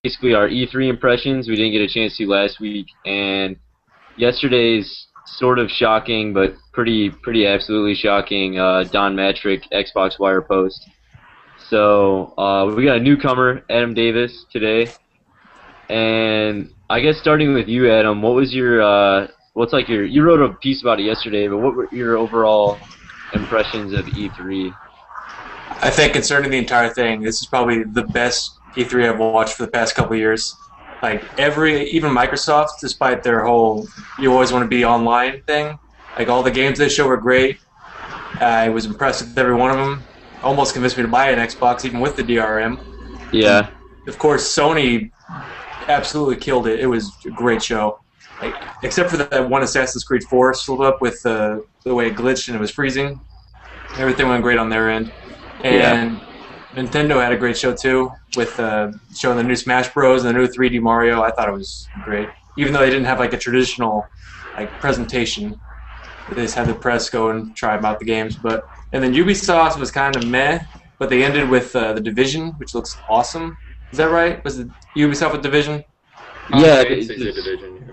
basically our E3 impressions. We didn't get a chance to last week, and yesterday's sort of shocking, but pretty absolutely shocking. Don Matrick Xbox Wire post. So we got a newcomer, Adam Davis, today, and I guess starting with you, Adam. What was your what's like your you wrote a piece about it yesterday, but what were your overall impressions of E3? I think concerning the entire thing, this is probably the best E3 I've watched for the past couple of years. Like even Microsoft, despite their whole "you always want to be online" thing, like all the games they show were great. I was impressed with every one of them. Almost convinced me to buy an Xbox, even with the DRM. And Yeah, of course, Sony absolutely killed it. It was a great show. Like, except for that one Assassin's Creed 4 slip up with the way it glitched and it was freezing. Everything went great on their end. yeah. And Nintendo had a great show too, with showing the new Smash Bros. And the new 3D Mario. I thought it was great, even though they didn't have like a traditional like presentation. They just had the press go and try about the games. But and then Ubisoft was kind of meh, but they ended with the Division, which looks awesome. Is that right? Was it Ubisoft with Division? Yeah, It's a division.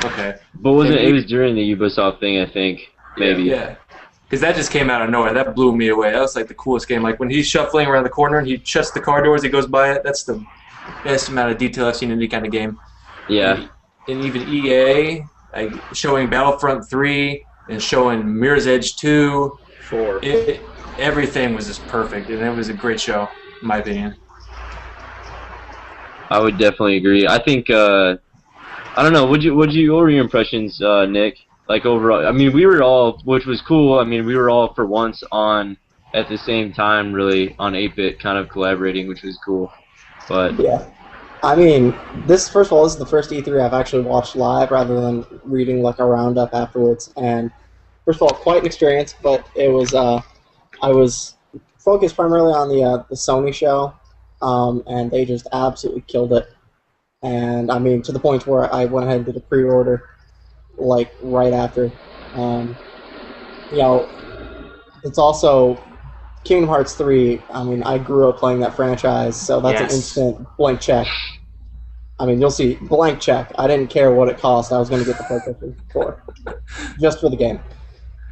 Okay. but wasn't And it was during the Ubisoft thing, I think, maybe. Yeah. Because that just came out of nowhere. That blew me away. That was like the coolest game. Like when he's shuffling around the corner and he shuts the car doors, he goes by it. That's the best amount of detail I've seen in any kind of game. Yeah, And even EA, like showing Battlefront 3 and showing Mirror's Edge 2, 4. everything was just perfect, and it was a great show, in my opinion. I would definitely agree. I think I don't know. What were your impressions, Nick? Like overall, I mean, we were all, which was cool. I mean, we were all for once on at the same time, really on 8-bit, kind of collaborating, which was cool. But Yeah. I mean, first of all, this is the first E3 I've actually watched live rather than reading like a roundup afterwards. And first of all, quite an experience, but it was I was focused primarily on the Sony show, and they just absolutely killed it. And I mean, to the point where I went ahead and did a pre-order like right after. Um, you know, it's also Kingdom Hearts 3. I mean, I grew up playing that franchise, so that's an Yes. instant blank check. I mean, you'll see, blank check. I didn't care what it cost. I was going to get the PlayStation 4 just for the game.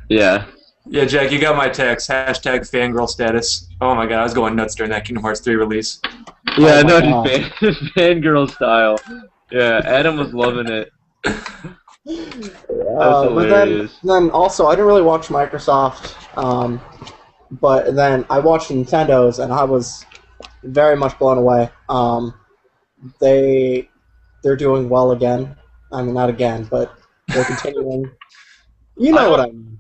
yeah, Yeah, Jack, you got my text. Hashtag fangirl status. Oh my god, I was going nuts during that Kingdom Hearts 3 release. yeah, Oh my no, God. fangirl style. Yeah, Adam was loving it. That's But hilarious. then also, I didn't really watch Microsoft, but then I watched Nintendo's, and I was very much blown away. They're doing well again. I mean, not again, but they're continuing. You I know what don't, I mean?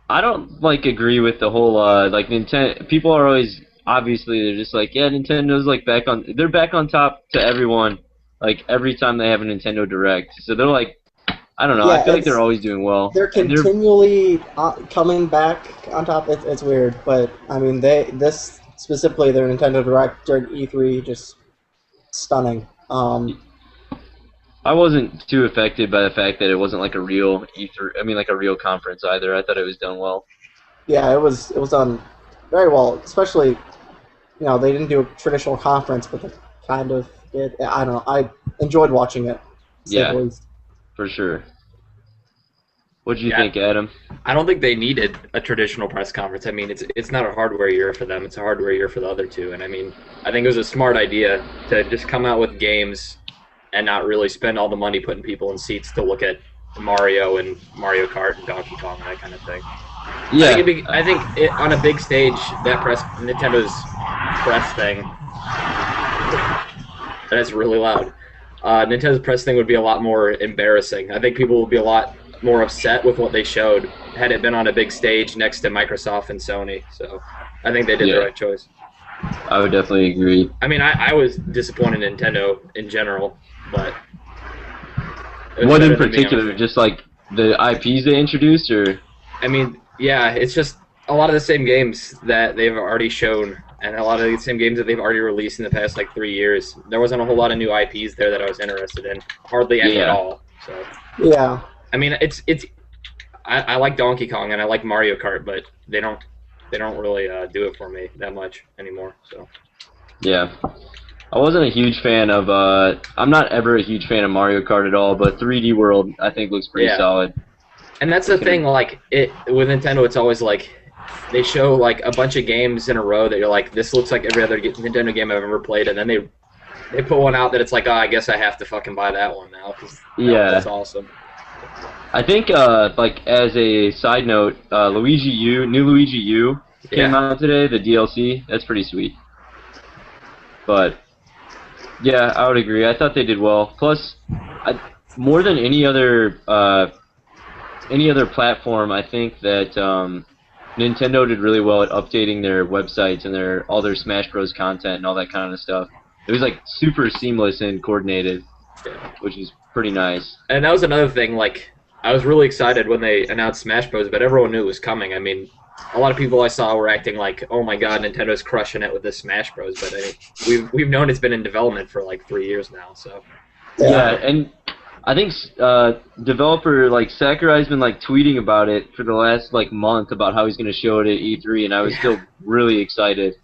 I don't like agree with the whole like Nintendo. People are always obviously they're just like, yeah, Nintendo's like they're back on top to everyone. Like every time they have a Nintendo Direct, so they're like, I don't know. I Yeah, feel like they're always doing well. they're And they're continually coming back on top. It's weird, but I mean, this specifically their Nintendo Direct during E3 just stunning. I wasn't too affected by the fact that it wasn't like a real E3. I mean, like a real conference either. I thought it was done well. Yeah, it was done very well. Especially, they didn't do a traditional conference, but they kind of did. I don't know. I enjoyed watching it, to say Yeah, the least. for sure. What do you Yeah. think, Adam? I don't think they needed a traditional press conference. I mean, it's not a hardware year for them. It's a hardware year for the other two. And I mean, I think it was a smart idea to just come out with games and not really spend all the money putting people in seats to look at Mario and Mario Kart and Donkey Kong and that kind of thing. Yeah, I think on a big stage, that Nintendo's press thing, that's really loud. Nintendo's press thing would be a lot more embarrassing. I think people would be a lot more upset with what they showed had it been on a big stage next to Microsoft and Sony. So I think they did Yeah. the right choice. I would definitely agree. I mean, I was disappointed in Nintendo in general, but it was What in better than being on a particular? stage. Just like the IPs they introduced, or I mean, yeah, it's just a lot of the same games that they've already shown, and a lot of the same games that they've already released in the past like 3 years. There wasn't a whole lot of new IPs there that I was interested in, hardly any at Yeah. all. So, Yeah, I mean, I like Donkey Kong and I like Mario Kart, but they don't really do it for me that much anymore. So, yeah. I wasn't a huge fan of. I'm not ever a huge fan of Mario Kart at all, but 3D World I think looks pretty solid. And that's the thing, like with Nintendo, it's always like they show like a bunch of games in a row that you're like, this looks like every other Nintendo game I've ever played, and then they put one out that it's like, oh, I guess I have to fucking buy that one now because that's awesome. I think like as a side note, new Luigi U came out today, the DLC. That's pretty sweet. But yeah, I would agree. I thought they did well. Plus, more than any other platform, I think that Nintendo did really well at updating their websites and all their Smash Bros. Content and all that kind of stuff. It was like super seamless and coordinated, which is pretty nice. And that was another thing. Like, I was really excited when they announced Smash Bros., but everyone knew it was coming. I mean, a lot of people I saw were acting like, "Oh my God, Nintendo's crushing it with this Smash Bros." But we've known it's been in development for like 3 years now. So yeah, and I think developer like Sakurai's been like tweeting about it for the last like month about how he's going to show it at E3, and I was still really excited.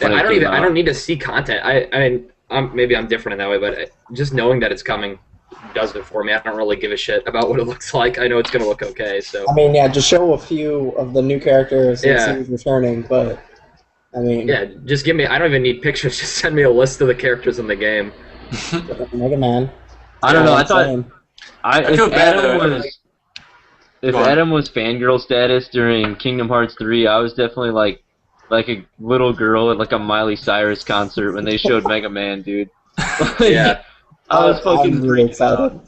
I don't need to see content. I mean, maybe I'm different in that way, but just knowing that it's coming does it for me. I don't really give a shit about what it looks like. I know it's going to look okay. So I mean, yeah, just show a few of the new characters and see who's returning. But I mean, yeah, just give me. I don't even need pictures. Just send me a list of the characters in the game. Mega Man. I don't know. I thought if Adam was fangirl status during Kingdom Hearts 3, I was definitely like a little girl at like a Miley Cyrus concert when they showed Mega Man, dude. Yeah. I was fucking really excited.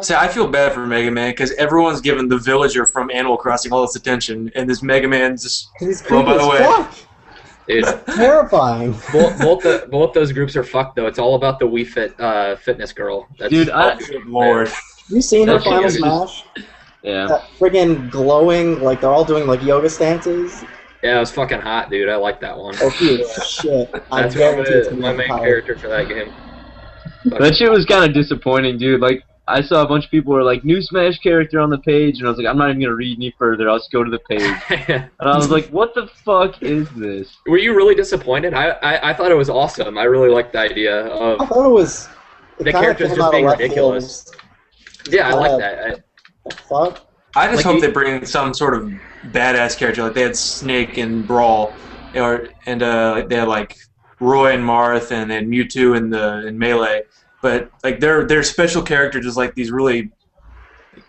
See, I feel bad for Mega Man because everyone's giving the villager from Animal Crossing all this attention, and this Mega Man just blown by the way. Dude, terrifying. Both those groups are fucked though. It's all about the Wii Fit fitness girl. Dude, good lord. You seen her Final Smash? Yeah. That friggin' glowing, like they're all doing like yoga stances. Yeah, it was fucking hot, dude. I like that one. Oh, dude, shit. That's my main character for that game. That shit was kind of disappointing, dude. Like, I saw a bunch of people were like, new Smash character on the page, and I was like, I'm not even going to read any further. I'll just go to the page. And I was like, what the fuck is this? Were you really disappointed? I thought it was awesome. I really liked the idea of... I thought it was... The characters just being ridiculous. Yeah, I like that. Fuck? I just hope they bring some sort of badass character. Like, they had Snake in Brawl, and they had, like, Roy and Marth, and then Mewtwo in Melee. But like their special characters is like these really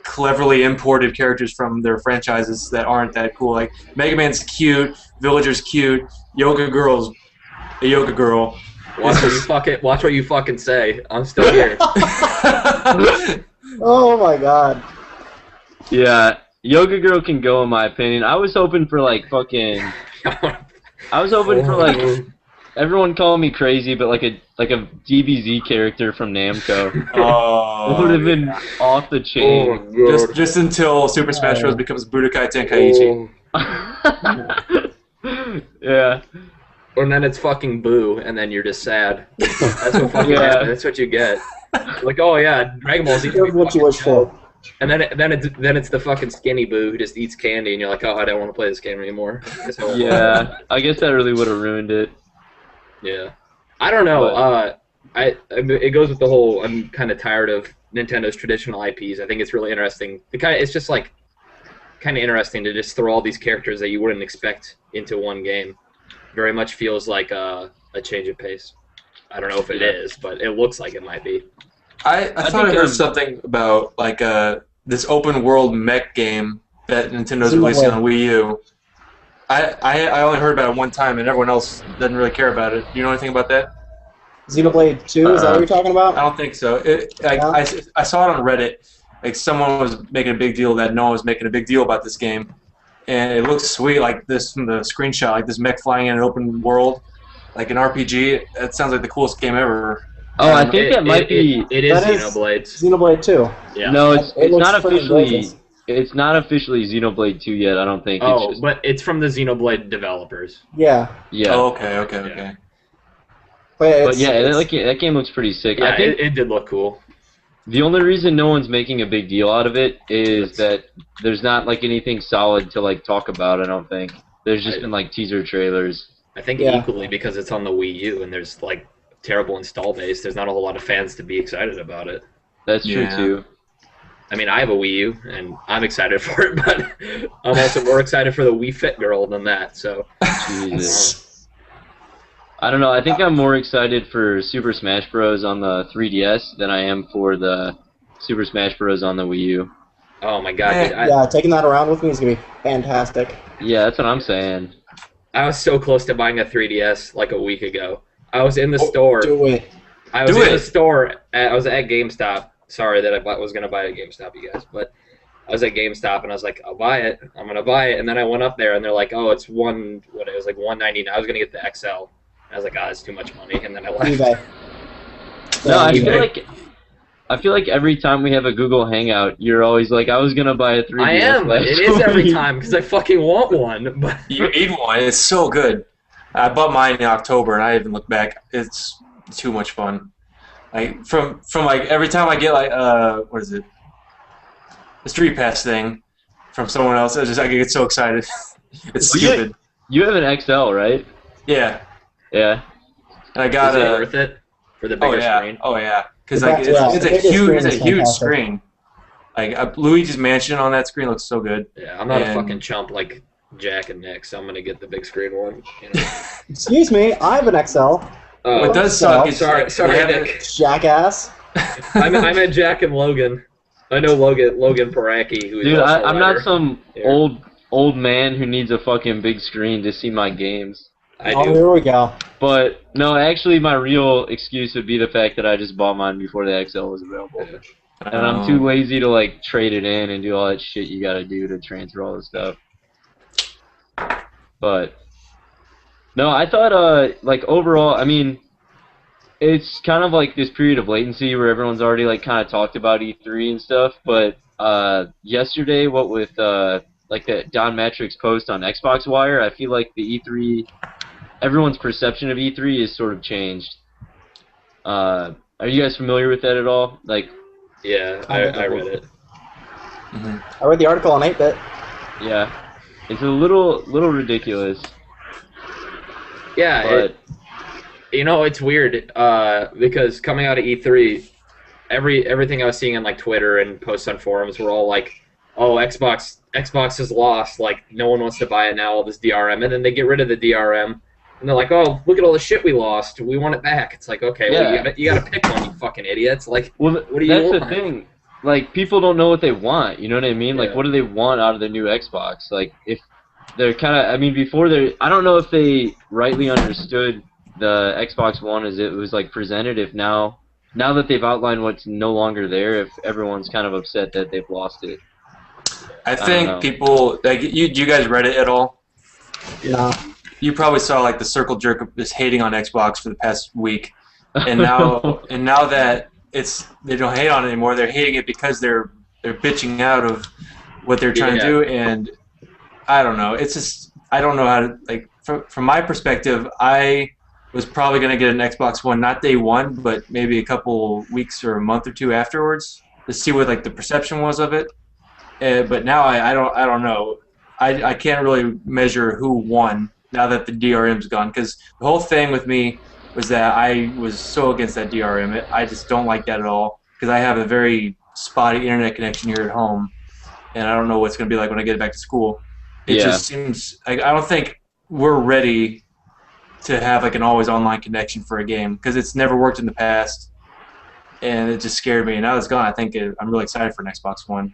cleverly imported characters from their franchises that aren't that cool. Like Mega Man's cute, Villager's cute, Yoga Girl's a Yoga Girl. Watch what you fucking say. I'm still here. Oh my god. Yeah, Yoga Girl can go in my opinion. I was hoping for like fucking. I was hoping for like. Everyone calling me crazy, but like a DBZ character from Namco. Oh, it would have been off the chain. Just until Super Smash Bros. Becomes Budokai Tenkaichi. Yeah. And then it's fucking Boo, and then you're just sad. That's what fucking happens. That's what you get. Like, oh yeah, Dragon Ball Z. What you wish for. And then it's the fucking skinny Boo who just eats candy, and you're like, oh, I don't want to play this game anymore. Yeah, I guess that really would have ruined it. Yeah, I don't know. It goes with the whole. I'm kind of tired of Nintendo's traditional IPs. I think it's really interesting. It's just like kind of interesting to just throw all these characters that you wouldn't expect into one game. Very much feels like a change of pace. I don't know if it is, but it looks like it might be. I thought I heard something about like this open world mech game that Nintendo's releasing on Wii U. I only heard about it one time, and everyone else doesn't really care about it. Do you know anything about that? Xenoblade 2, is that what you're talking about? I don't think so. I saw it on Reddit. Like someone was making a big deal that no one was making a big deal about this game, and it looks sweet. Like this from the screenshot, like this mech flying in an open world, like an RPG. That sounds like the coolest game ever. Oh, I think that might be. It is Xenoblade. Xenoblade 2. Yeah. No, it's not officially. It's not officially Xenoblade 2 yet, I don't think. Oh, but it's from the Xenoblade developers. Yeah. Yeah. Oh, okay. But yeah, that game looks pretty sick. Yeah, I think it did look cool. The only reason no one's making a big deal out of it is that there's not like anything solid to like talk about, I don't think. There's just been like teaser trailers. I think equally because it's on the Wii U and there's like terrible install base. There's not a whole lot of fans to be excited about it. That's true Yeah. too. I mean, I have a Wii U, and I'm excited for it, but I'm also more excited for the Wii Fit girl than that. So, Jesus. I don't know. I think I'm more excited for Super Smash Bros. On the 3DS than I am for the Super Smash Bros. On the Wii U. oh my god, dude, Yeah, taking that around with me is gonna be fantastic. Yeah, that's what I'm saying. I was so close to buying a 3DS like a week ago. I was in the store. Do it. I was Do in it. the store. I was at GameStop. Sorry that I was going to buy it at GameStop, you guys. But I was at GameStop, and I was like, I'll buy it. I'm going to buy it. And then I went up there, and they're like, oh, it's it was like $199. I was going to get the XL. And I was like, it's too much money. And then I left. eBay. No, I eBay. feel like every time we have a Google Hangout, you're always like, I was gonna buy a 3DS. I am. last It is every week." time because I fucking want one. But You need one. It's so good. I bought mine in October, and I haven't looked back. It's too much fun. Like from like every time I get like what is it? The Street Pass thing from someone else. I get so excited. It's Well, you- stupid. You have an XL, right? Yeah. Yeah. And I got is it a. worth it for the Oh bigger yeah. screen? Oh yeah. Because The like fact- yeah, it's the a biggest huge screen it's a is huge fantastic. screen. Like Luigi's Mansion on that screen looks so good. Yeah, I'm not a And- fucking chump like Jack and Nick, so I'm gonna get the big screen one. You know? Excuse me, I have an XL. Oh, What does suck is sorry, like, sorry, they have Nick. Jackass. I meant Jack and Logan. I know Logan Paraki, who is Dude, also a I'm not writer. some Yeah. old man who needs a fucking big screen to see my games. I Oh, do. here we go. But no, actually, my real excuse would be the fact that I just bought mine before the XL was available, and I'm too lazy to like trade it in and do all that shit you gotta do to transfer all this stuff. But no, I thought like overall, I mean, it's kind of like this period of latency where everyone's already like kind of talked about E3 and stuff. But yesterday, what with like the Don Matrix post on Xbox Wire, I feel like the E3, everyone's perception of E3 is sort of changed. Are you guys familiar with that at all? Like, Yeah, I read it. I read the article on 8-Bit. yeah, it's a little ridiculous. Yeah, But you know, it's weird because coming out of E3, everything I was seeing on like Twitter and posts on forums were all like, "Oh, Xbox is lost. Like, no one wants to buy it now. All this DRM," and then they get rid of the DRM, and they're like, "Oh, look at all the shit we lost. We want it back." It's like, okay, well, Yeah. you gotta pick one, you fucking idiots. Like, well, what do you that's want? the thing. Like, people don't know what they want. You know what I mean? Like, Yeah. what do they want out of the new Xbox? Like, if they're kind of, I mean, before they're, I don't know if they rightly understood the Xbox One as it was like presented. If now that they've outlined what's no longer there, if everyone's kind of upset that they've lost it. I don't know. think people like you guys read it at all? No. You probably saw like the circle jerk of just hating on Xbox for the past week, and now that they don't hate on it anymore, they're hating it because they're bitching out of what they're trying to do, and I don't know. It's just I don't know how to like from my perspective. I was probably gonna get an Xbox One, not day one, but maybe a couple weeks or a month or two afterwards to see what like the perception was of it. But now I don't know. I can't really measure who won now that the DRM's gone, because the whole thing with me was that I was so against that DRM. I just don't like that at all, because I have a very spotty internet connection here at home, and I don't know what's going to be like when I get back to school. It Yeah. just seems like I don't think we're ready to have like an always online connection for a game, because it's never worked in the past, and it just scared me. And now it's gone. I think I'm really excited for an Xbox One.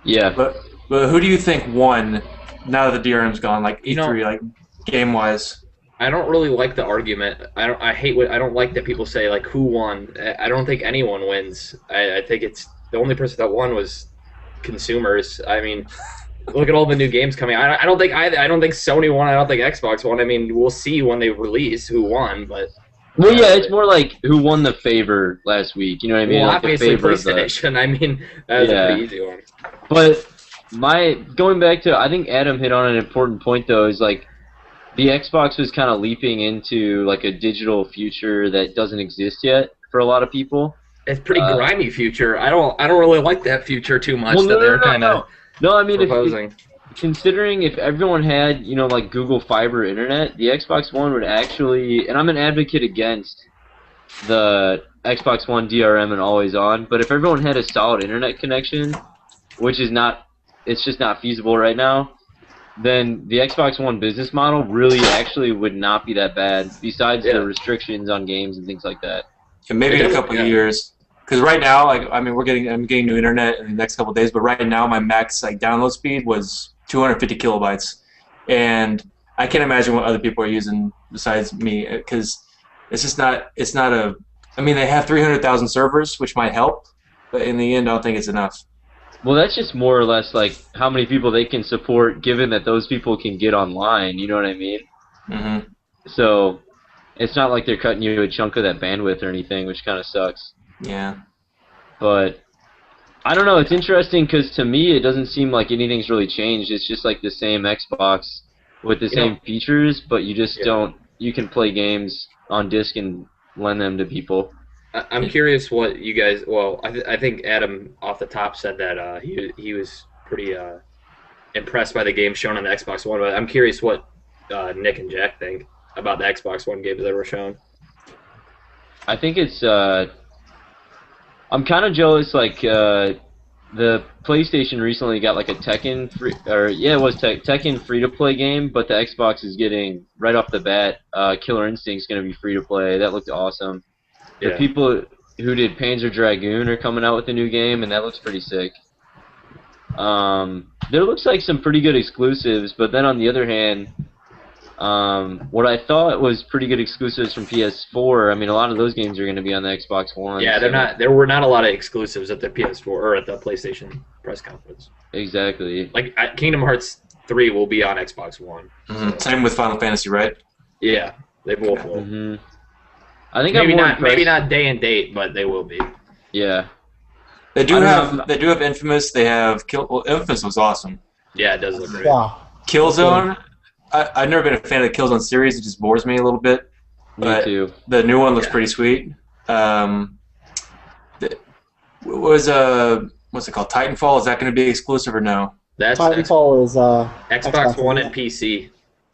Yeah. But who do you think won now that the DRM's gone? Like E3, You know- like game wise. I don't really like the argument. I don't like that people say like who won. I don't think anyone wins. I think it's the only person that won was consumers. I mean, look at all the new games coming. I don't think Sony won. I don't think Xbox won. I mean, we'll see when they release who won, but Well, yeah, it's more like who won the favor last week. You know what I mean? well, Like the obviously favor of the- PlayStation. I mean, that was a pretty easy one. But going back to, I think Adam hit on an important point though, is like the Xbox was kind of leaping into like a digital future that doesn't exist yet for a lot of people. It's pretty grimy future. I don't really like that future too much Well, that they're kind of No, I mean, proposing. considering if everyone had, you know, like Google Fiber internet, the Xbox One would actually, and I'm an advocate against the Xbox One DRM and always on. But if everyone had a solid internet connection, which is not, it's just not feasible right now, then the Xbox One business model really actually would not be that bad, besides the restrictions on games and things like that. And maybe in a couple of years. Because right now, like, I mean, I'm getting new internet in the next couple of days, but right now my max like download speed was 250 kilobytes, and I can't imagine what other people are using besides me, because it's just not. It's not a. I mean, they have 300,000 servers, which might help, but in the end, I don't think it's enough. Well, that's just more or less like how many people they can support, given that those people can get online. You know what I mean? Mm-hmm. So it's not like they're cutting you a chunk of that bandwidth or anything, which kind of sucks. Yeah. But I don't know. It's interesting because to me, it doesn't seem like anything's really changed. It's just like the same Xbox with the same features, but you just don't. You can play games on disc and lend them to people. I'm curious what you guys. Well, I think Adam off the top said that he was pretty impressed by the games shown on the Xbox One. But I'm curious what Nick and Jack think about the Xbox One games that were shown. I think it's. I'm kind of jealous. Like the PlayStation recently got like a Tekken Tekken free-to-play game, but the Xbox is getting right off the bat. Killer Instinct's gonna be free-to-play. That looked awesome. The people who did Panzer Dragoon are coming out with a new game, and that looks pretty sick. There looks like some pretty good exclusives, but then on the other hand, what I thought was pretty good exclusives from PS4, I mean, a lot of those games are going to be on the Xbox One. Yeah, they're not. There were not a lot of exclusives at the PS4 or at the PlayStation press conference. Exactly. Like Kingdom Hearts 3 will be on Xbox One. Mm-hmm. So. Same with Final Fantasy, right? Yeah, they both will. Mm-hmm. I think maybe not day and date, but they will be. Yeah. They do have Infamous. They have Infamous was awesome. Yeah, it does look great. Yeah. Killzone. I've never been a fan of the Killzone series. It just bores me a little bit. Me too. The new one looks pretty sweet. What's it called? Titanfall. Is that going to be exclusive or no? That's Titanfall is Xbox One and PC.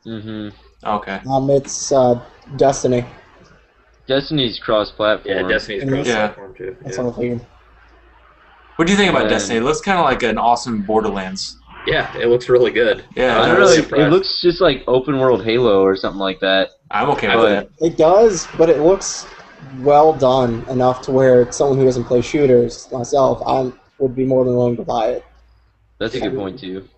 Mm-hmm. Okay. It's Destiny. Destiny's cross-platform. Yeah, Destiny's cross-platform too. That's what I figured. What do you think about Destiny? It looks kind of like an awesome Borderlands. Yeah, it looks really good. Yeah, I don't know. It looks just like open world Halo or something like that. I'm okay with that. It does, but it looks well done enough to where someone who doesn't play shooters, myself, I would be more than willing to buy it. That's a good point too.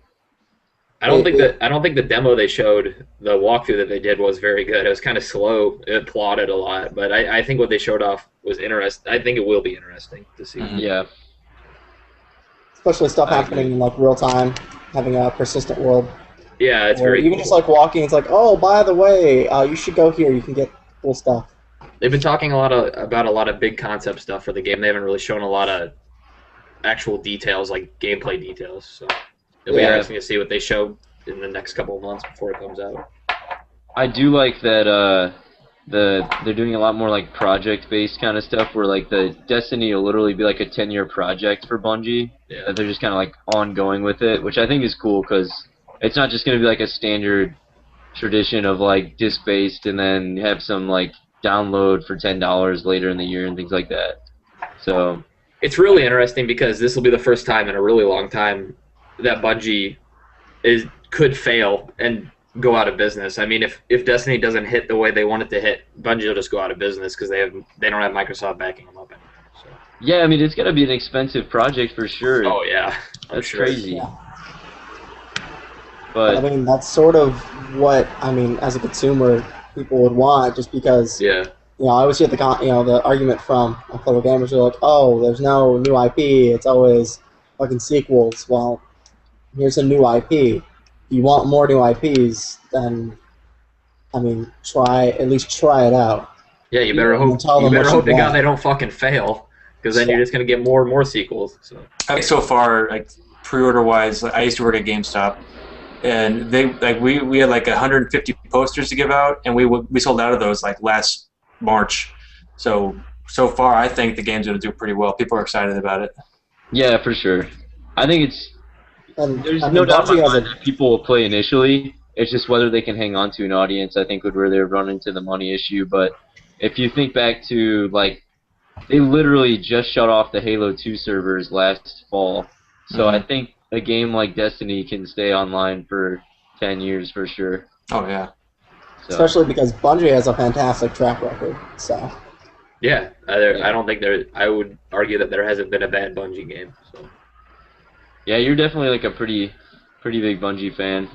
I don't think the demo they showed, the walkthrough that they did, was very good. It was kind of slow. It plodded a lot, but I think what they showed off was interesting. I think it will be interesting to see. Mm-hmm. Yeah. Especially stuff happening in like real time, having a persistent world. Yeah, it's very even cool. just like walking, it's like, oh, by the way, you should go here. You can get cool stuff. They've been talking about a lot of big concept stuff for the game. They haven't really shown a lot of actual details, like gameplay details. So it'll be interesting to see what they show in the next couple of months before it comes out. I do like that they're doing a lot more like project-based kind of stuff, where like the Destiny will literally be like a 10-year project for Bungie. Yeah. That they're just kind of like ongoing with it, which I think is cool because it's not just going to be like a standard tradition of like disc-based and then have some like download for $10 later in the year and things like that. So it's really interesting because this will be the first time in a really long time that Bungie could fail and go out of business. I mean, if Destiny doesn't hit the way they want it to hit, Bungie will just go out of business because they don't have Microsoft backing them up anymore. So. Yeah, I mean, it's got to be an expensive project for sure. Oh yeah, that's crazy. Yeah. But I mean, that's sort of what as a consumer, people would want, just because. Yeah. I always hear the argument from fellow gamers are like, oh, there's no new IP. It's always fucking sequels. Well, here's a new IP. If you want more new IPs, then at least try it out. Yeah, you better hope to God they don't fucking fail, because then you're just gonna get more and more sequels. So. So far, like pre-order wise, I used to work at GameStop, and we had like 150 posters to give out, and we sold out of those like last March. So far, I think the game's gonna do pretty well. People are excited about it. Yeah, for sure. I think there's no no doubt about that people will play initially. It's just whether they can hang on to an audience, I think, would really run into the money issue. But if you think back to like they literally just shut off the Halo 2 servers last fall. So I think a game like Destiny can stay online for 10 years for sure. Oh yeah. So. Especially because Bungie has a fantastic track record. So. Yeah, I don't think there. I would argue that there hasn't been a bad Bungie game. So. Yeah, you're definitely like a pretty big Bungie fan.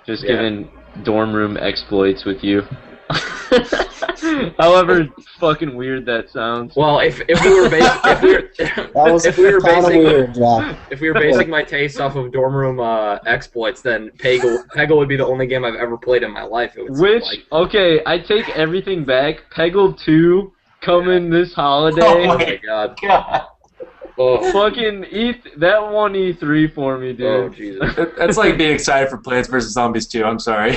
Just given dorm room exploits with you. However fucking weird that sounds. Well, if we were basing my taste off of dorm room exploits, then Peggle would be the only game I've ever played in my life. Okay, I take everything back. Peggle 2 coming this holiday. Oh my god. Oh. Fucking that won E3 for me, dude. Oh Jesus. That's like being excited for Plants vs Zombies 2. I'm sorry.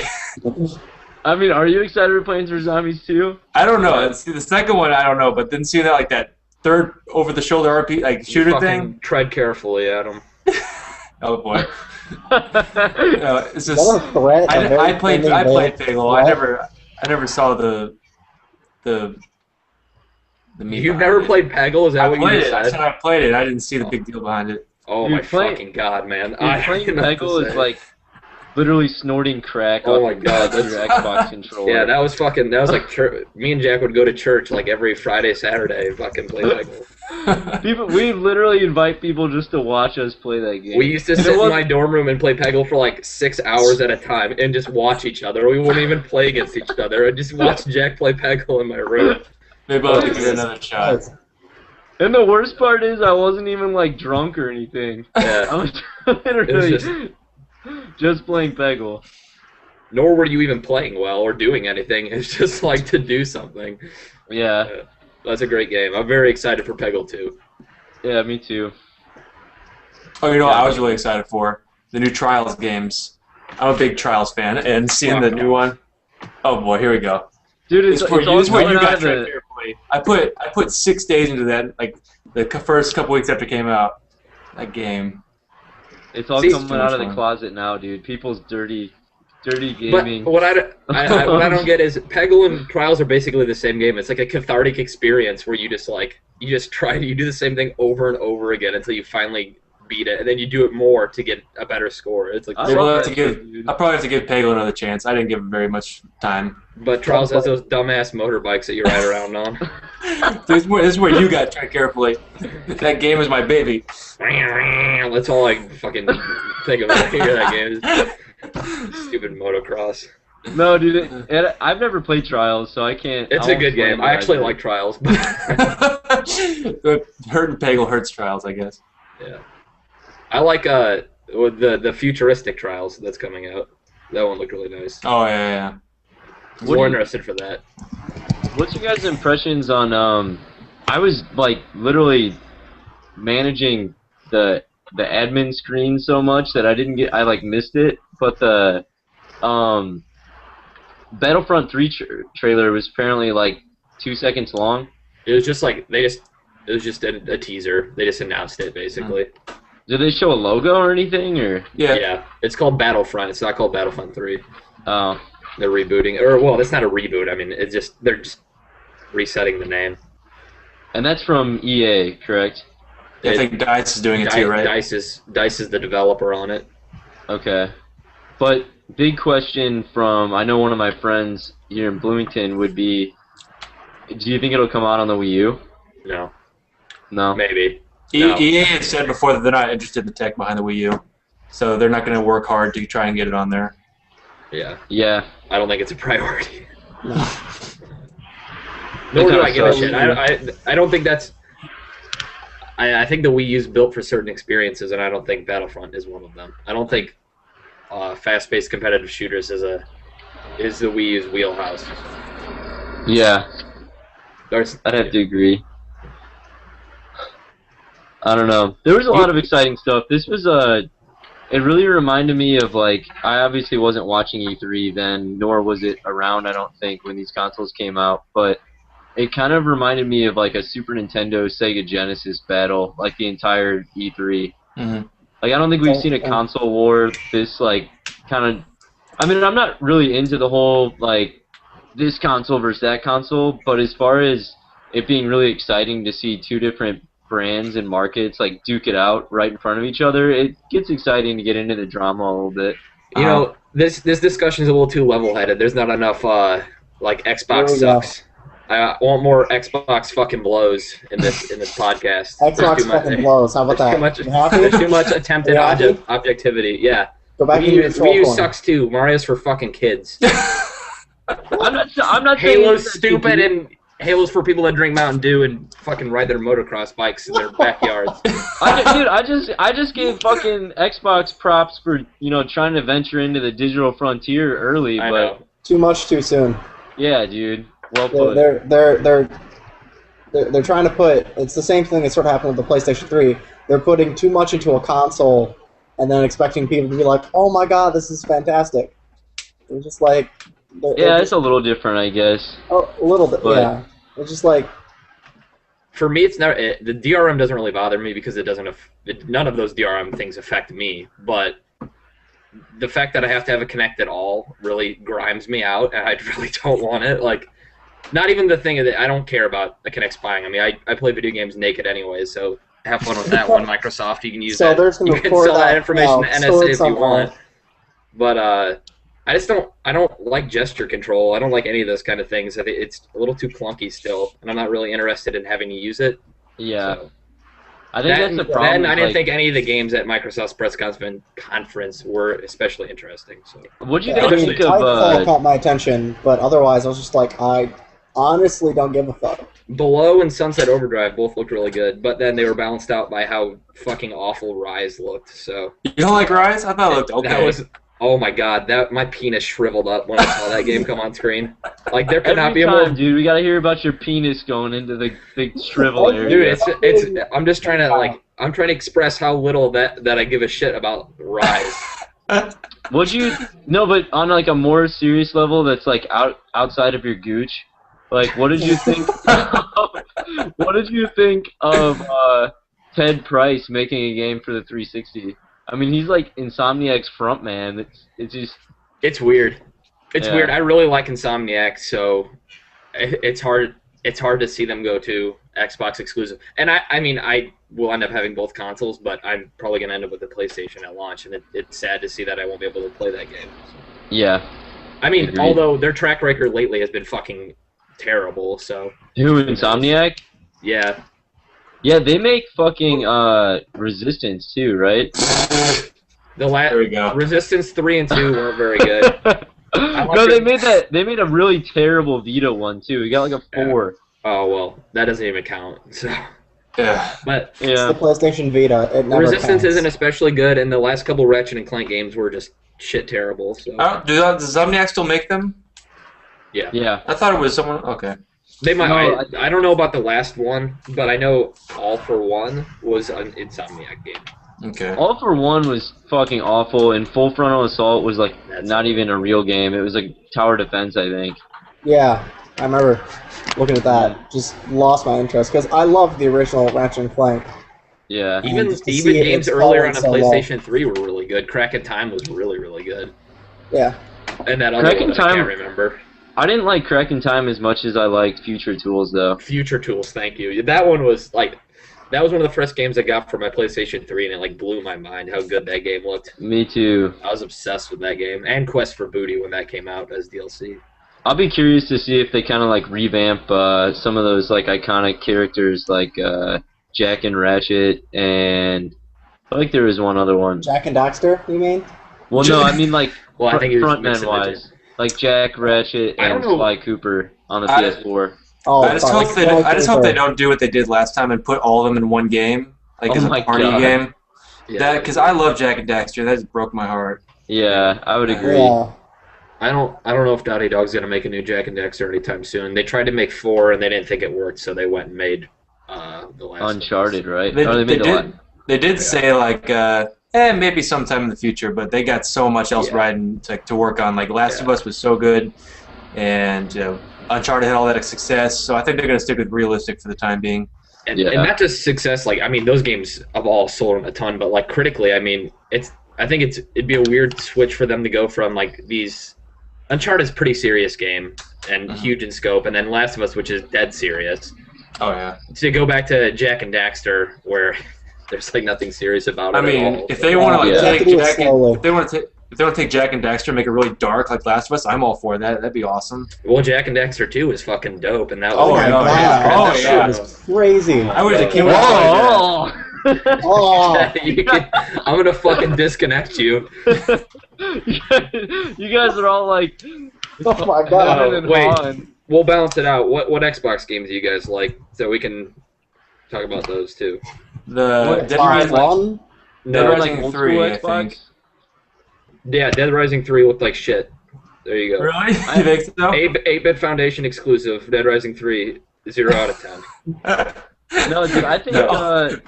I mean, are you excited for Plants vs Zombies 2? I don't know. See, the second one, I don't know, but then seeing that like that third over-the-shoulder RP like shooter thing. Tread carefully, Adam. Oh boy. It's just. What a threat! I played Peggle. I never saw the meat. You've never played Peggle? Is that what you said? I said I played it. I didn't see the big deal behind it. Oh my fucking god, man! Playing Peggle is like literally snorting crack. Oh my god, that's your Xbox controller. Yeah, that was like church. Me and Jack would go to church like every Friday, Saturday, and fucking play Peggle. We literally invite people just to watch us play that game. We used to sit in my dorm room and play Peggle for like 6 hours at a time and just watch each other. We wouldn't even play against each other. I'd just watch Jack play Peggle in my room. Maybe I'll give it another shot. And the worst part is I wasn't even like drunk or anything. Yeah. I was literally just playing Peggle. Nor were you even playing well or doing anything. It's just like to do something. Yeah. That's a great game. I'm very excited for Peggle 2. Yeah, me too. Oh, you know what I was really excited for? The new Trials games. I'm a big Trials fan, and seeing the new one. Oh boy, here we go. Dude, it's where you got the... carefully. I put 6 days into that, like the first couple weeks after it came out. That game. It's all coming out of the closet now, dude. People's dirty gaming. But what I don't get is Peggle and Trials are basically the same game. It's like a cathartic experience where you do the same thing over and over again until you finally beat it, and then you do it more to get a better score. It's like I'll probably have to give Peggle another chance. I didn't give him very much time. But Trials has those dumbass motorbikes that you ride around on. This is where you got tread carefully. That game is my baby. That's all I fucking think of when I hear that game. Stupid motocross. No, dude, I've never played Trials, so I can't. It's a good game. I actually like Trials. Hurting Peggle hurts Trials, I guess. Yeah. I like the futuristic Trials that's coming out. That one looked really nice. Oh yeah. More interested for that. What's your guys' impressions on? I was like literally managing the admin screen so much that I like missed it. But the Battlefront 3 trailer was apparently like 2 seconds long. It was just like it was just a teaser. They just announced it basically. Did they show a logo or anything, or? Yeah. It's called Battlefront. It's not called Battlefront 3. Oh. They're rebooting, or well, it's not a reboot. I mean, they're just resetting the name. And that's from EA, correct? I think DICE is doing it too, right? DICE is the developer on it. Okay. But big question from I know one of my friends here in Bloomington would be, do you think it'll come out on the Wii U? No. No. Maybe. No. EA has said before that they're not interested in the tech behind the Wii U, so they're not going to work hard to try and get it on there. Yeah. Yeah. I don't think it's a priority. No. Nor do I give a shit. I don't think that's... I think the Wii U's built for certain experiences, and I don't think Battlefront is one of them. I don't think fast-paced competitive shooters is the Wii U's wheelhouse. Yeah. I'd have to agree. I don't know. There was a lot of exciting stuff. This was it really reminded me of, like, I obviously wasn't watching E3 then, nor was it around, I don't think, when these consoles came out, but it kind of reminded me of, like, a Super Nintendo Sega Genesis battle, like the entire E3. Mm-hmm. Like, I don't think we've seen a console war this, like, kind of... I mean, I'm not really into the whole, like, this console versus that console, but as far as it being really exciting to see two different brands and markets like duke it out right in front of each other, it gets exciting to get into the drama a little bit. You know, this discussion is a little too level-headed. There's not enough like Xbox There we go. sucks. I want more Xbox fucking blows in this podcast. There's Xbox too much- fucking blows. How about There's that? too much. You happy? There's too much attempted You happy? objectivity. Yeah. Go back Wii into your U, control Wii U corner. sucks too. Mario's for fucking kids. I'm not saying Halo's that stupid, and Halo's for people that drink Mountain Dew and fucking ride their motocross bikes in their backyards. I just gave fucking Xbox props for trying to venture into the digital frontier early, I but know. Too much too soon. yeah, dude, well put. They're trying to put. It's the same thing that sort of happened with the PlayStation 3. They're putting too much into a console, and then expecting people to be like, "Oh my god, this is fantastic." They're just like, Yeah, it's a little different, I guess. a little bit. but- Yeah, it's just like, For me, it's not the DRM doesn't really bother me because it doesn't. None of those DRM things affect me. But the fact that I have to have a Kinect at all really grinds me out, and I really don't want it. Like, not even the thing that I don't care about a Kinect spying. I mean, I play video games naked anyways, so have fun with that one, Microsoft. You can use so that. there's You gonna can record sell that information to now, NSA if you somewhere. want. But I just don't. I don't like gesture control. I don't like any of those kind of things. I think it's a little too clunky still, and I'm not really interested in having to use it. Yeah, So, I think that's the problem. Then I didn't like, think any of the games at Microsoft's press conference were especially interesting. So What'd you Yeah, guys I mean, think of? Titanfall caught my attention, but otherwise, I was just like, I honestly don't give a fuck. Below and Sunset Overdrive both looked really good, but then they were balanced out by how fucking awful Rise looked. So You don't like Rise? I thought it looked okay. that was. Oh my god, that my penis shriveled up when I saw that game come on screen. Like there could not Every be a time, more. dude, we gotta hear about your penis going into the big shrivel area. Dude, it's. I'm just trying to I'm trying to express how little that I give a shit about Rise. Would you? No, but on like a more serious level, that's like outside of your gooch. Like, what did you think? What did you think of Ted Price making a game for the 360? I mean, he's like Insomniac's frontman. It's just. It's weird. It's Yeah. weird. I really like Insomniac, so it's hard. It's hard to see them go to Xbox exclusive. And I mean, I will end up having both consoles, but I'm probably gonna end up with the PlayStation at launch, and it's sad to see that I won't be able to play that game. Yeah. I mean, Agreed. although their track record lately has been fucking terrible, so Who, Insomniac? yeah. Yeah, they make fucking Resistance too, right? The There we go. Resistance 3 and 2 weren't very good. No, they made that. They made a really terrible Vita one too. We got like a 4. Oh well, that doesn't even count. So, Yeah. but It's Yeah. the PlayStation Vita. It never Resistance counts. isn't especially good, and the last couple Ratchet and Clank games were just shit terrible. So Does Zomniac still make them? Yeah. I thought it was someone. Okay. they might. No, I don't know about the last one, but I know All for One was an Insomniac game. Okay. All for One was fucking awful, and Full Frontal Assault was like That's- not even a real game. It was like tower defense, I think. Yeah, I remember looking at that. Just lost my interest because I loved the original Ratchet and Clank. Yeah. Even just to even see it games fallen earlier on a so low. PlayStation 3 were really good. Crack in Time was really really good, Yeah. and that other Crack in one I Time- can't remember. I didn't like Crack in Time as much as I liked Future Tools, though. Future Tools, thank you. That one was like. That was one of the first games I got for my PlayStation 3, and it like blew my mind how good that game looked. Me too. I was obsessed with that game, and Quest for Booty when that came out as DLC. I'll be curious to see if they kind of like revamp some of those like iconic characters like Jack and Ratchet, and I think there was one other one. Jack and Daxter, you mean? Well, no, I mean like Well, I think he was frontman mixing the wise, like Jack, Ratchet, I don't and know. Sly Cooper on the I- PS4. Oh, I just fuck. hope they don't do what they did last time and put all of them in one game, like Oh as my a party God. game. Yeah, Because I love Jack and Daxter. That just broke my heart. Yeah, I would agree. Yeah. I don't know if Naughty Dog's gonna make a new Jack and Dexter anytime soon. They tried to make 4 and they didn't think it worked, so they went and made the last. Uncharted, right? They, Oh, they made the did. They did say like, maybe sometime in the future, but they got so much else Yeah. riding to work on. Like Last of Us was so good, and Uncharted had all that success. So I think they're gonna stick with realistic for the time being. And, Yeah. and not just success, like I mean, those games have all sold a ton, but like critically, I mean, I think it'd be a weird switch for them to go from like these Uncharted's a pretty serious game and huge in scope, and then Last of Us, which is dead serious. Oh yeah. To go back to Jack and Daxter, where there's like nothing serious about it. I mean, at all. if they want to Yeah. take Jack, Slowly. if they want to take Jack and Daxter and make it really dark like Last of Us, I'm all for that. That'd be awesome. Well, Jack and Daxter 2 is fucking dope, and that was Oh, Oh my yeah, god, yeah. that Oh, shit was crazy. I wish the kid would Whoa! Oh, I'm gonna fucking disconnect you. You guys are all like, oh my god. on and wait. on. We'll balance it out. What Xbox games do you guys like, so we can talk about those too? The Dead Five Rising, one. Dead No, Rising old 3, school I think. Xbox? Yeah, Dead Rising 3 looked like shit. There you go. Really? You think so? 8-bit Foundation exclusive. Dead Rising 3, 0 out of 10. No, dude, I think No.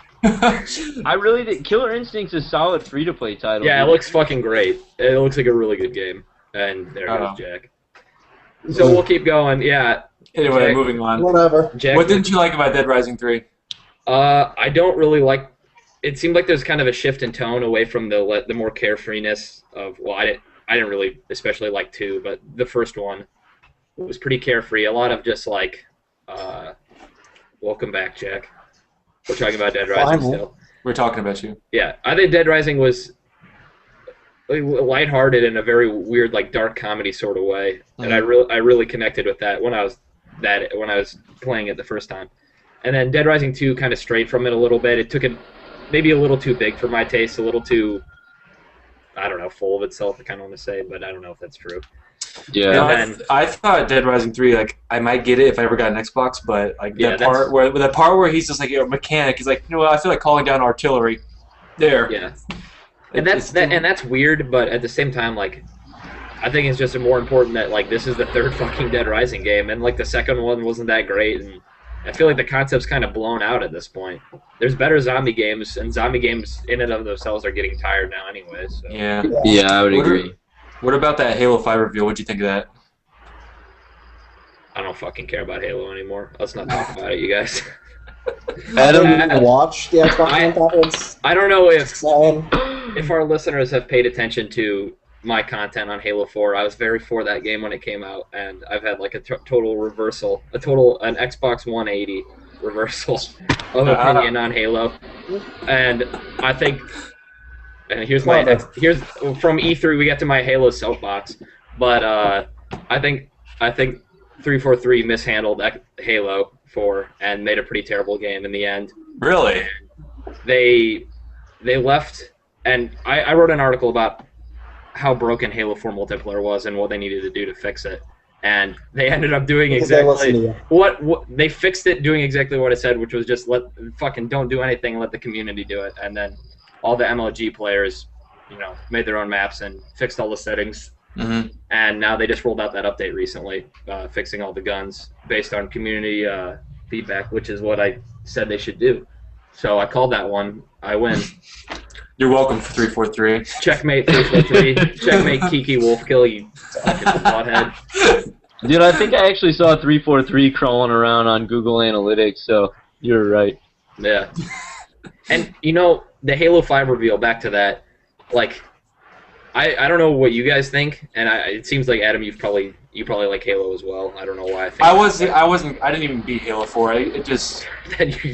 I really think Killer Instinct's a solid free-to-play title. Yeah, it dude. looks fucking great. It looks like a really good game. And there Uh-oh. goes Jack. So we'll keep going. Yeah, Anyway, Jack. moving on. Whatever. Jack. What didn't you like about Dead Rising 3? I don't really like. It seemed like there's kind of a shift in tone away from the more carefreeness of. Well, I didn't really especially like 2, but the first one was pretty carefree. A lot of just like, welcome back, Jack. We're talking about Dead Rising Finally. still. We're talking about you. Yeah, I think Dead Rising was lighthearted in a very weird, like dark comedy sort of way, and I really connected with that when I was playing it the first time. And then Dead Rising 2 kind of strayed from it a little bit. It took it maybe a little too big for my taste, a little too, I don't know, full of itself. I kind of want to say, but I don't know if that's true. Yeah. No, And then- I thought Dead Rising 3, like, I might get it if I ever got an Xbox, but like Yeah, that that's- part where he's just like a mechanic, he's like, you know what, I feel like calling down artillery. There. Yeah, and that's weird, but at the same time, like, I think it's just more important that like this is the third fucking Dead Rising game, and like the second one wasn't that great, and I feel like the concept's kind of blown out at this point. There's better zombie games, and zombie games in and of themselves are getting tired now, anyway. So. Yeah. Yeah, I would What are- agree. What about that Halo 5 reveal? What'd you think of that? I don't fucking care about Halo anymore. Let's not talk about it, you guys. I Adam, didn't watch the Xbox One conference. I don't know if Saying, our listeners have paid attention to my content on Halo 4. I was very for that game when it came out, and I've had like a total reversal, an Xbox 180 reversal of opinion on Halo. And I think, and here's from E3 we get to my Halo soapbox, but I think 343 mishandled Halo 4 and made a pretty terrible game in the end. Really? They left, and I wrote an article about how broken Halo 4 multiplayer was and what they needed to do to fix it. And they ended up doing because they listened to exactly you. what they fixed it, doing exactly what it said, which was just don't do anything, let the community do it. And then all the MLG players, made their own maps and fixed all the settings. Mm-hmm. And now they just rolled out that update recently, fixing all the guns based on community feedback, which is what I said they should do. So I called that one. I win. You're welcome for 343. Checkmate 343. Checkmate Kiki Wolfkill, you fucking butthead. dude, I think I actually saw 343 crawling around on Google Analytics, so you're right. Yeah. And, the Halo 5 reveal, back to that, like, I don't know what you guys think, and it seems like, Adam, you probably like Halo as well. I don't know why. I didn't even beat Halo 4. It just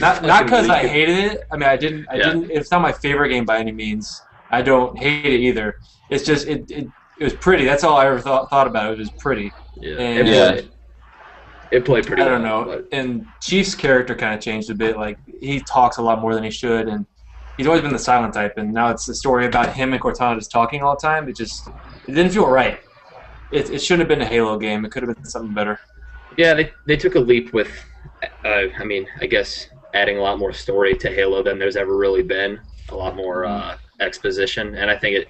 not because I hated it. I mean, I didn't. It's not my favorite game by any means. I don't hate it either. It's just it was pretty. That's all I ever thought about it. It was pretty. Yeah. And It played pretty I don't well, know. but- And Chief's character kind of changed a bit. Like, he talks a lot more than he should, and he's always been the silent type. And now it's a story about him and Cortana just talking all the time. It didn't feel right. It shouldn't have been a Halo game. It could have been something better. Yeah, they took a leap with, I guess, adding a lot more story to Halo than there's ever really been. A lot more exposition, and I think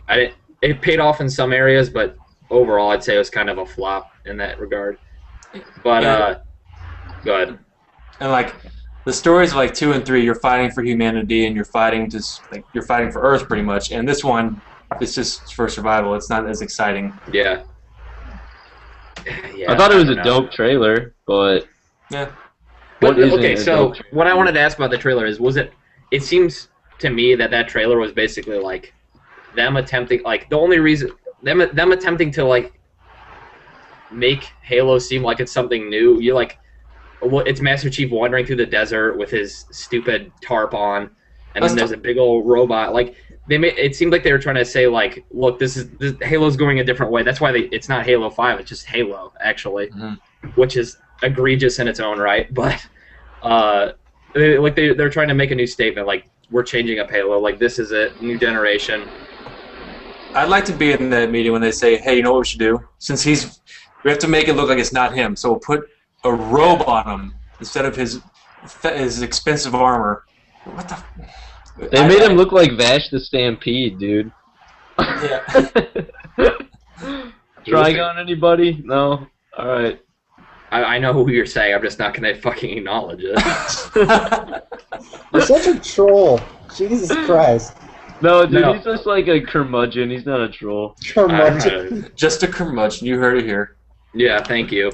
it paid off in some areas, but overall, I'd say it was kind of a flop in that regard. But go ahead. And like the stories of like 2 and 3, you're fighting for humanity and you're fighting for Earth pretty much. And this one, it's just for survival. It's not as exciting. Yeah. I thought it was don't a know. dope trailer, but Yeah. But what isn't okay, a so dope trailer? what I wanted to ask about the trailer is, it seems to me that trailer was basically like them attempting, like the only reason them attempting to like make Halo seem like it's something new. You like, well, it's Master Chief wandering through the desert with his stupid tarp on, and then there's a big old robot. Like it seemed like they were trying to say like, look, this Halo's going a different way. That's why it's not Halo 5. It's just Halo actually, which is egregious in its own right. But they're trying to make a new statement. Like we're changing up Halo. Like this is a new generation. I'd like to be in that meeting when they say, hey, you know what we should do? Since we have to make it look like it's not him, so we'll put a robe on him instead of his expensive armor. What the? They made him look like Vash the Stampede, dude. Yeah. Trigon, anybody? No? Alright. I know who you're saying, I'm just not going to fucking acknowledge it. You're such a troll. Jesus Christ. No, dude, he's just like a curmudgeon. He's not a troll. Curmudgeon. Just a curmudgeon. You heard it here. Yeah, thank you.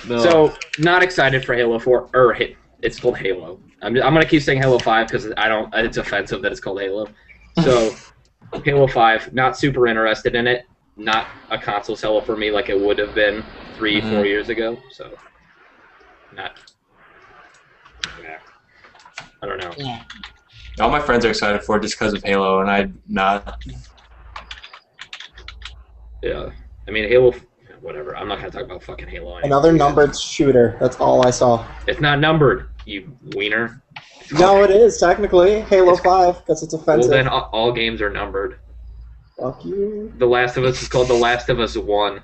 No. So, not excited for Halo 4, or it's called Halo. I'm gonna keep saying Halo 5 because it's offensive that it's called Halo. So, Halo 5, not super interested in it. Not a console seller for me like it would have been 3-4 years ago. So, not. Yeah. I don't know. Yeah. All my friends are excited for it just because of Halo, and I'm not. Yeah. I mean, Halo. Whatever. I'm not gonna talk about fucking Halo anymore. Another numbered shooter. That's all I saw. It's not numbered, you wiener. No, it is technically Halo 5 because it's offensive. Well, then all games are numbered. Fuck you. The Last of Us is called The Last of Us 1.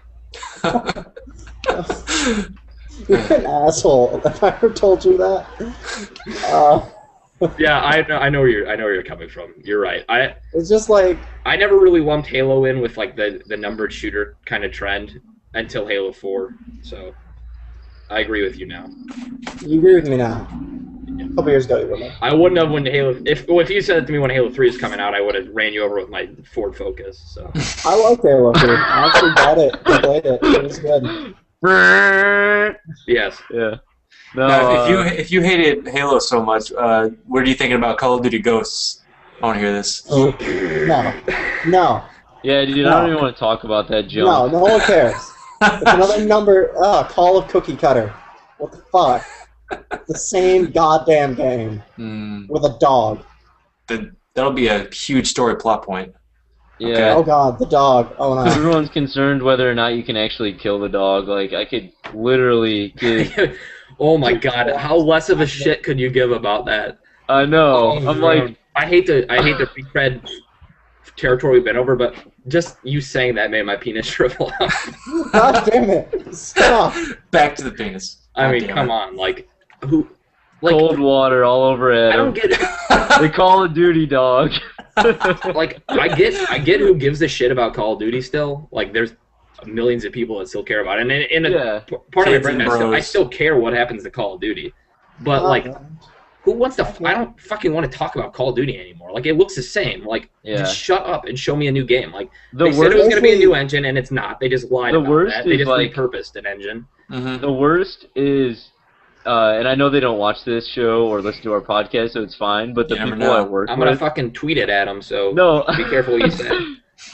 You're an asshole. Have I ever told you that? Yeah, I know where you're coming from. You're right. It's just like I never really lumped Halo in with like the numbered shooter kind of trend until Halo 4. So I agree with you now. you agree with me now. A couple years ago, you wouldn't. I wouldn't have when Halo. If you said it to me when Halo 3 is coming out, I would have ran you over with my Ford Focus. So I like Halo 3. I actually got it. I played it. It was good. yes. Yeah. No, Now, if you hated Halo so much, what are you thinking about Call of Duty Ghosts? I want to hear this. No. No. yeah, dude, I don't even want to talk about that junk. No, no one cares. It's another number. Call of Cookie Cutter. What the fuck? The same goddamn game with a dog. That'll be a huge story plot point. Yeah. Okay. Oh god, the dog. Oh no. Everyone's concerned whether or not you can actually kill the dog. Like, I could literally give... Oh my god, how less of a shit could you give about that? I know. Oh, I'm like... I hate the recred territory we've been over, but just you saying that made my penis shrivel up. God damn it. Stop. Back to the penis. I mean, God damn come it. on, like who? Like, cold water all over it. I don't get it. They Call of Duty dog. Like, I get who gives a shit about Call of Duty still. Like, there's millions of people that still care about it. And part of my Kids brain, and I bros. still care what happens to Call of Duty. But, like, who wants to... I don't fucking want to talk about Call of Duty anymore. Like, it looks the same. Like, just shut up and show me a new game. Like, they said it was going to be a new engine, and it's not. They just lied about that. They just repurposed an engine. The worst is... and I know they don't watch this show or listen to our podcast, so it's fine, but the people I work with... I'm going to fucking tweet it at them, so be careful what you say.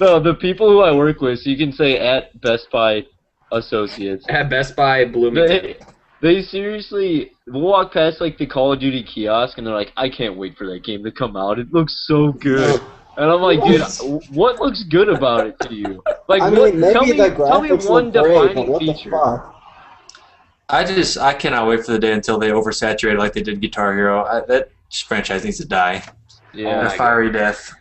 No, the people who I work with, so you can say at Best Buy Associates. At Best Buy Bloomington. They seriously... We'll walk past, like, the Call of Duty kiosk, and they're like, I can't wait for that game to come out. It looks so good. And I'm like, dude, what looks good about it to you? Like, I mean, maybe tell me one defining what feature. the fuck? I cannot wait for the day until they oversaturate it like they did Guitar Hero. That franchise needs to die. Yeah. A fiery death.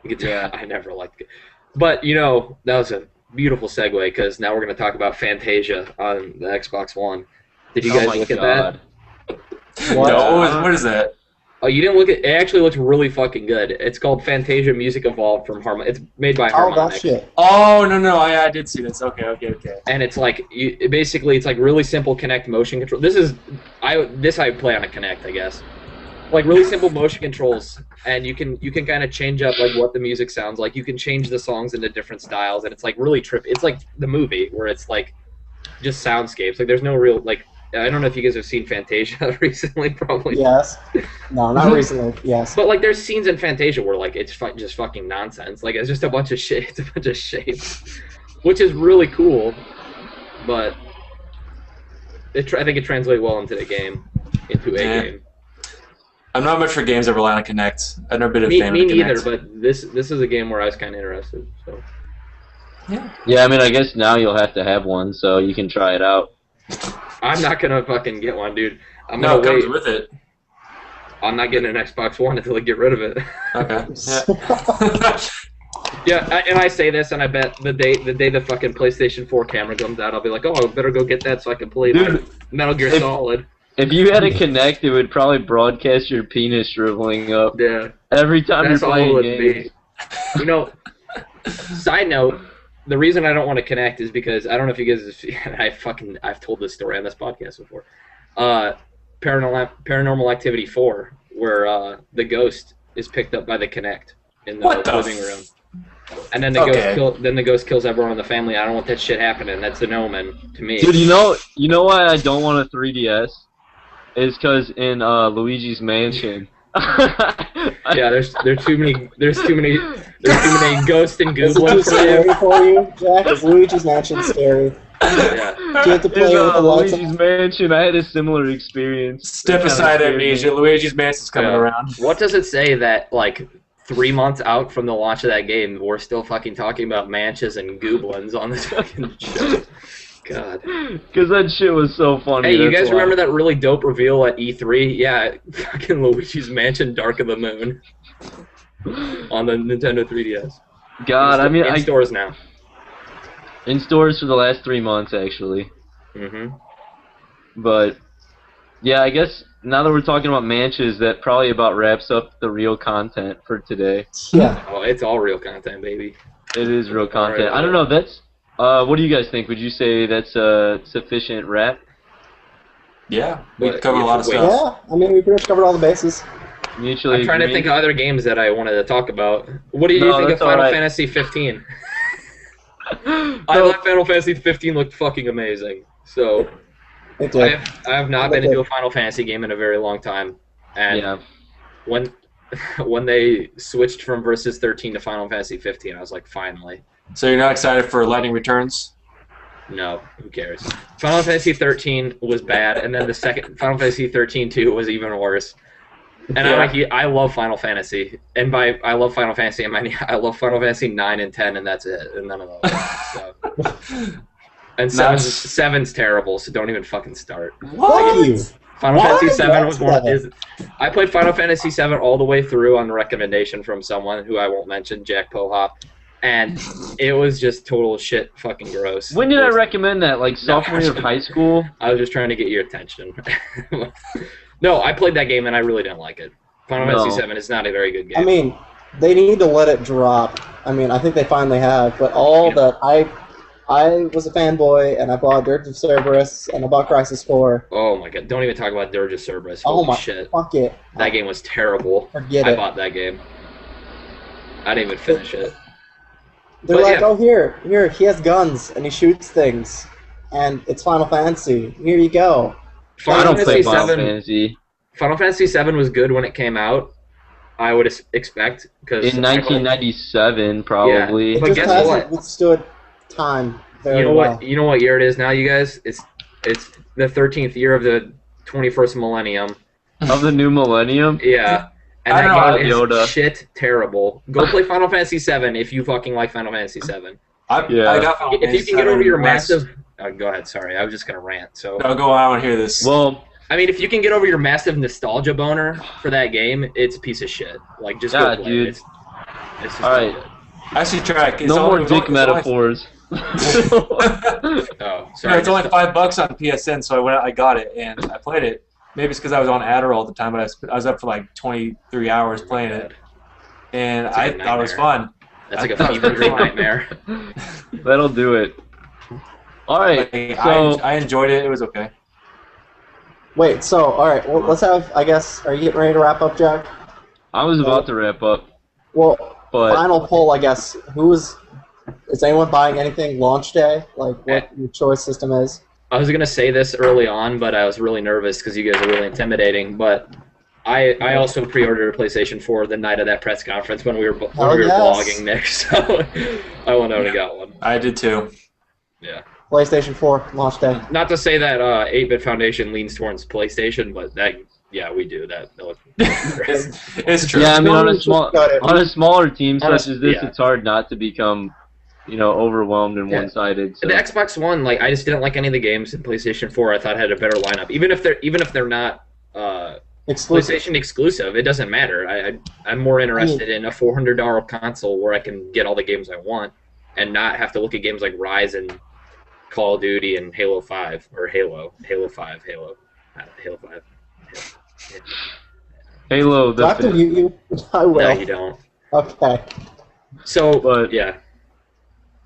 Yeah, I never liked it. But, you know, that was a beautiful segue, because now we're going to talk about Fantasia on the Xbox One. Did you guys look at that? No, what is that? Oh, you didn't look at it? It actually looks really fucking good. It's called Fantasia Music Evolved from Harmonic. It's made by Harmonix. Oh, that shit. Oh, no, I did see this. Okay. And it's like, basically, it's like really simple Kinect motion control. I play on a Kinect, I guess. Like really simple motion controls, and you can kind of change up like what the music sounds like. You can change the songs into different styles, and it's like really trippy. It's like the movie where it's like just soundscapes. Like there's no real like. I don't know if you guys have seen Fantasia recently, probably. Yes. No, not recently. Yes. But like, there's scenes in Fantasia where like it's just fucking nonsense. Like it's just a bunch of shit. It's a bunch of shapes, which is really cool. but I think it translates well into the game, into a game. I'm not much for games that rely on Connect. I've never been a Me fan of neither, Connect. but this is a game where I was kind of interested. So Yeah, I mean, I guess now you'll have to have one so you can try it out. I'm not gonna fucking get one, dude. I'm No, gonna it comes wait. with it. I'm not getting an Xbox One until I get rid of it. Okay. Yeah, and I say this, and I bet the day the fucking PlayStation 4 camera comes out, I'll be like, oh, I better go get that so I can play Dude, Metal Gear Solid. If you had a Kinect, it would probably broadcast your penis shriveling up Yeah, every time that's you're all playing it would games. be. You know, side note, the reason I don't want to connect is because I don't know if you guys, I've told this story on this podcast before. Paranormal Activity 4, where the ghost is picked up by the Kinect in the living room. And then the ghost kills everyone in the family. I don't want that shit happening. That's an omen to me. Dude, you know why I don't want a 3DS? Is because in Luigi's Mansion. Yeah, there's too many ghosts and Is it too goblins for scary you. for you, Jack? Is Luigi's Mansion scary? Yeah. Do you have to play In with the lights? Luigi's Mansion, I had a similar experience. Step aside, amnesia. Luigi's Mansion's coming Yeah. around. What does it say that like 3 months out from the launch of that game, we're still fucking talking about manches and goblins on this fucking show? God. Because that shit was so funny. Hey, you that's guys why. remember that really dope reveal at E3? Yeah, fucking Luigi's Mansion Dark of the Moon on the Nintendo 3DS. God, I mean, in stores now. in stores for the last 3 months, actually. Mm-hmm. But, yeah, I guess now that we're talking about manches, that probably about wraps up the real content for today. Yeah. Oh, it's all real content, baby. It is real content. Alright. I don't know, that's... what do you guys think? Would you say that's a sufficient wrap? Yeah, we But, covered a lot of wait. stuff. Yeah, I mean, we pretty much covered all the bases. Mutually I'm trying to agreeing? think of other games that I wanted to talk about. What do you No, think of that's Final alright. Fantasy 15? I thought Final Fantasy 15 looked fucking amazing. So It I did. have not been into a Final Fantasy game in a very long time, and Yeah. when they switched from Versus 13 to Final Fantasy 15, I was like, finally. So you're not excited for Lightning Returns? No, who cares? Final Fantasy 13 was bad, and then the second Final Fantasy 13-2 was even worse. And Yeah. I love Final Fantasy, and by I love Final Fantasy, I mean I love Final Fantasy 9 and 10, and that's it, and none of those. So. And seven's terrible, so don't even fucking start. Fuck you. Final Why? Fantasy 7 was one. Seven. I played Final Fantasy 7 all the way through on recommendation from someone who I won't mention, Jack Pohop, and it was just total shit, fucking gross. When did I recommend that? Like sophomore year of high school? I was just trying to get your attention. No, I played that game and I really didn't like it. Final No. Fantasy 7 is not a very good game. I mean, they need to let it drop. I mean, I think they finally have, but all that I was a fanboy and I bought Dirge of Cerberus and I bought Crisis 4. Oh my god, don't even talk about Dirge of Cerberus. Oh Holy my shit. fuck it. That game was terrible. Forget I it. bought that game. I didn't even finish it. They're But like, yeah. oh here, he has guns and he shoots things, and it's Final Fantasy. Here you go. I don't play Fantasy Final 7 Fantasy. Final Fantasy 7 was good when it came out. I would expect because In 1997, probably. But It guess just hasn't what? withstood time very You know well. what? You know what year it is now, you guys? It's the 13th year of the 21st millennium. Of the new millennium? Yeah. And I don't that know, game is Yoda. shit terrible. Go play Final Fantasy 7 if you fucking like Final Fantasy 7. I Yeah. got Final If you Fantasy can get over 7 your last- massive... go ahead, sorry. I was just going to rant. So, No, go on. I want to hear this. Well, I mean, if you can get over your massive nostalgia boner for that game, it's a piece of shit. Like, just Yeah, go play dude. it. It's just Alright. good. Actually, track. no more dick metaphors. Oh, sorry. It's only $5 on PSN, so I got it and I played it. Maybe it's because I was on Adderall at the time, but I was up for like 23 hours playing it, and That's like I a thought it was nightmare. fun. That's like I a thought it was fever dream fun. nightmare. That'll do it. Alright, Like, so... I enjoyed it. It was okay. Wait, so alright, well, let's have, I guess, are you getting ready to wrap up, Jack? I was about to wrap up, Well, but... final poll, I guess. Is anyone buying anything launch day? Like, what your choice system is? I was gonna say this early on, but I was really nervous because you guys are really intimidating. But I also pre-ordered a PlayStation 4 the night of that press conference when we were Hell yes. vlogging, Nick. So I went out and got one. I did too. Yeah. PlayStation 4 launch day. Not to say that 8-Bit Foundation leans towards PlayStation, but yeah, we do that. It's true. Yeah, I mean, on a Just smaller team such Honest- as this, yeah. it's hard not to become, overwhelmed and Yeah. one-sided. So. The Xbox One, like, I just didn't like any of the games in PlayStation 4. I thought had a better lineup, even if they're not exclusive. PlayStation exclusive. It doesn't matter. I'm more interested in a $400 console where I can get all the games I want and not have to look at games like Rise and Call of Duty and Halo 5 or Halo 5. Halo 5. Halo, Do I have to mute you? I will. No, you don't. Okay. So, But- yeah.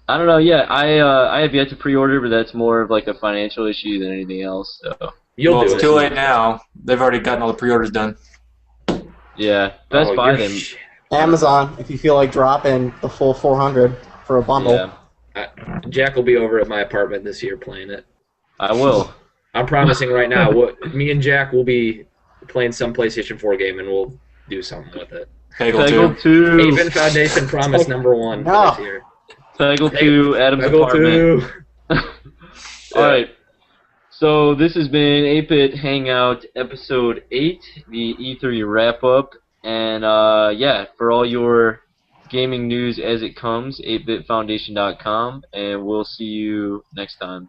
I don't know. Yeah, I have yet to pre-order, but that's more of like a financial issue than anything else. So You'll Well, do it's it. too late now. They've already gotten all the pre-orders done. yeah, Best Oh, Buy you're them. sh- Amazon, if you feel like dropping the full 400 for a bundle. Yeah, Jack will be over at my apartment this year playing it. I will. I'm promising right now. Me and Jack will be playing some PlayStation 4 game, and we'll do something with it. Peggle Peggle 2. 2. 8-Bit Foundation promise #1 No. this year. Peggle 2. Adam's Peggle apartment. 2. All right. So this has been 8-Bit Hangout episode 8, the E3 wrap-up, and yeah, for all your gaming news as it comes, 8bitfoundation.com, and we'll see you next time.